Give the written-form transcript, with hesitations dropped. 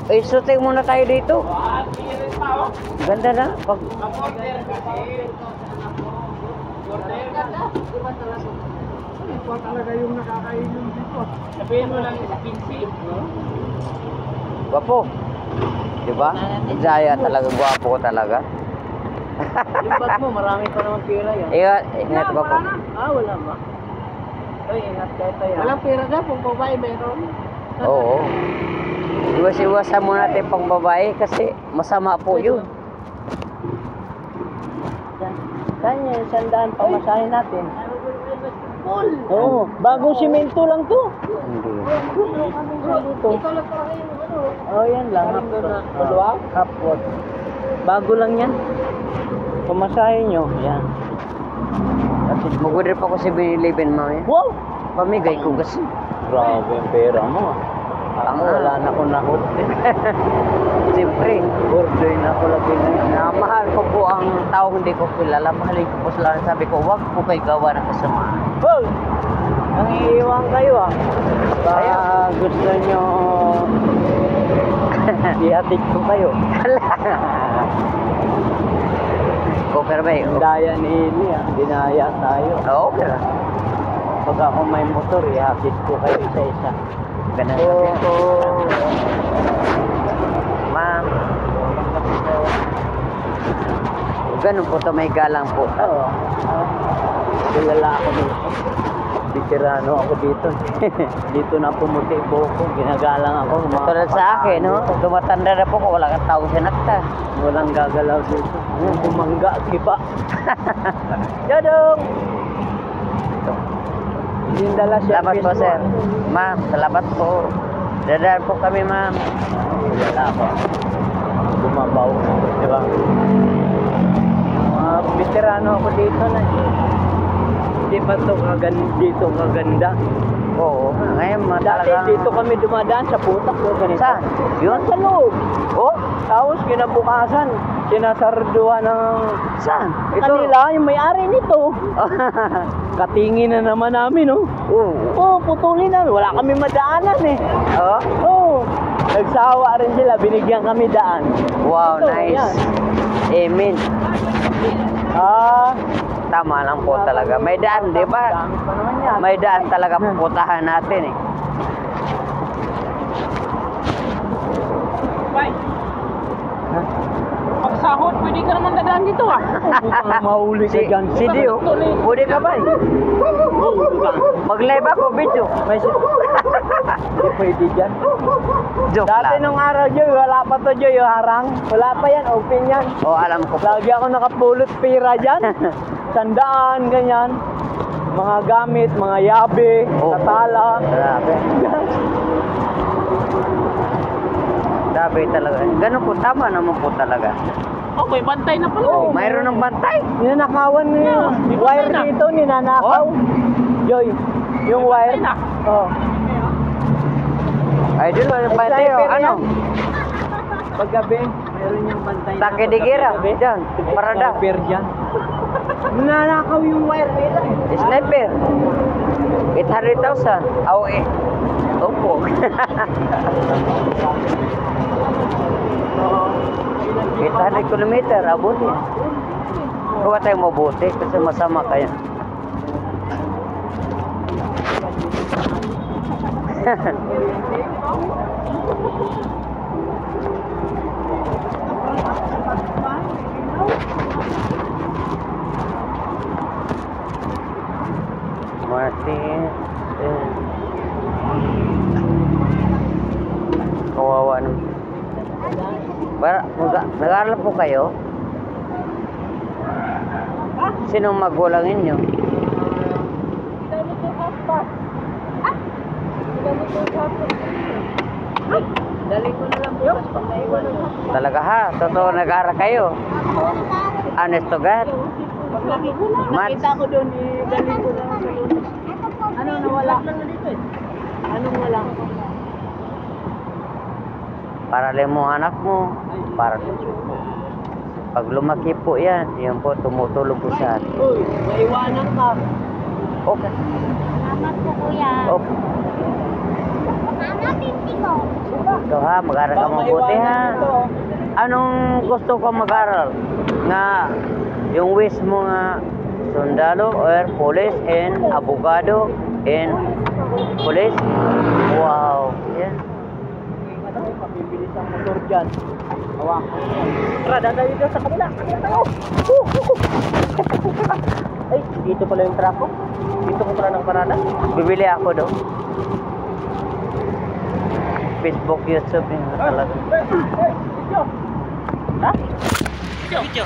Eh, shooting muna tayo dito. Ganda na. Pag... Ikaw talaga yung nakakainom dito. Sabihin mo lang yung pinsi. Gwapo. Diba? Jaya talaga. Gwapo ko talaga. Yung bag mo, marami pa naman pera yan. Ingat gwapo. Wala ba? Ay, ingat kayo tayo. Walang pera na, kung babae meron. Oo. Iwas-iwasan mo natin pang babae kasi masama po yun. Kanya, sandaan pamasahin natin. Full. Oo, bagong simento lang to. Hindi. Ikaw lang talaga yung ano. Oh, yan lang. Kapot. Bago lang yan. Pamasahin nyo, yan. Mag-order pa ko sa 7-Eleven, mami. Wow! Pamigay ko kasi. Grabe yung pera mo. Ang wala na ko nakot. Siyempre, Order na ko lagi na yan. mahal ko po ang tao hindi ko kilala. Mahalin ko po sila. Sabi ko, wag po kayo gawa ng kasamaan. Wow! Ang iiwan kayo ah. Kaya gusto nyo ihatid ko kayo. Okay ba yun? Daya ni Eli ah. Dinaya tayo. Oo, okay lang. Pag ako may motor, ihatid ko kayo isa-isa. Ganun Oo. Ma'am, ganun po to, may galang po. Oo. Kilala ako dito. Veterano ako dito. Dito na pumuti buhok ko. Ginagalang ako. Tulad sa akin, no? Tumatanda na po ko, wala kang tao sa nakta. Walang gagalaw dito. Bumangga, diba? Yadong! Yung dala siya. Salamat po, sir. Ma'am, salamat po. Dadaan po kami, ma'am. Wala ako. Bumabaw. Diba? Mga veterano ako dito na. Hindi pa ito dito kaganda. Oo, ngayon Dati talagang... dito kami dumadaan sa putak ko ganito. Saan? Yun sa loob. Oh, Tapos kinabukasan, sinasarduhan ng saan? kanila, yung may-ari nito. Katingin na naman namin, no? Oo. Oo, putulin na. Wala kami madaanan eh. Oh, Oo. Nagsawa rin sila, binigyan kami daan. wow, Ito, nice. yan. Amen. Ah, Tama lang po talaga. May daan, di ba? dami pa naman yan. May daan talaga puputahan natin eh. Bay. Pag sahod, pwede ka naman dadaan dito ah. Bukang mahuli ka dyan. Si Dio, pwede ka ba? Mag-live ako, video. May Hindi pwede dyan. Joke Dati lang. nung araw, Joy, wala pa to, Joy, yung harang. Wala pa yan, open yan. Oh, alam ko po. Lagi ako nakapulot pira dyan. Sandaan, ganyan. Mga gamit, mga yabe, Oh, katala. Grabe. Grabe talaga. Ganun po, tama naman po talaga. Okay, bantay na pala. Oh, Mayroon ng bantay. Ninanakawan na yung Yeah, wire na. dito, ninanakaw. Joy, yung wire. na. Oh. Ay, dito, yung bantay. Sniper Oh, ano? yan. Paggabi, mayroon yung bantay na. Take de gira. Diyan, parada. Sniper dyan. Ninanakaw yung wire nila. Sniper. 800,000. Aw eh. Opo. 800 kilometer, abot yan. Huwag tayong mabuti kasi masama kayo. Martin. Kawawa naman. Nag-aaral po kayo? Sinong magulang inyo? Dali ko na lang bukas pag naiwan ako. Talaga ha? Totoo nag-aaral kayo? Honest to God? Pag Mats. nakita ko doon, dali ko na lang sa lunes. Ano nawala? Anong wala? Para lang mo anak mo. Para pag lumaki po yan, yan po tumutulong po sa atin. Uy, maiwanan ka. Okay. Salamat po kuya. Oh, Ito ha, mag-aral ka mabuti ha. Anong gusto ko mag-aral? Na yung wish mo nga sundalo or police and abogado and police? Wow. Yan. Mabibilis ang motor dyan. Hawa. Tara, dadayo dito sa kabila. Ay, dito pala yung truck ko. Dito ko pala ng parada. Bibili ako doon. Facebook, YouTube, yun talaga. Ha? Video.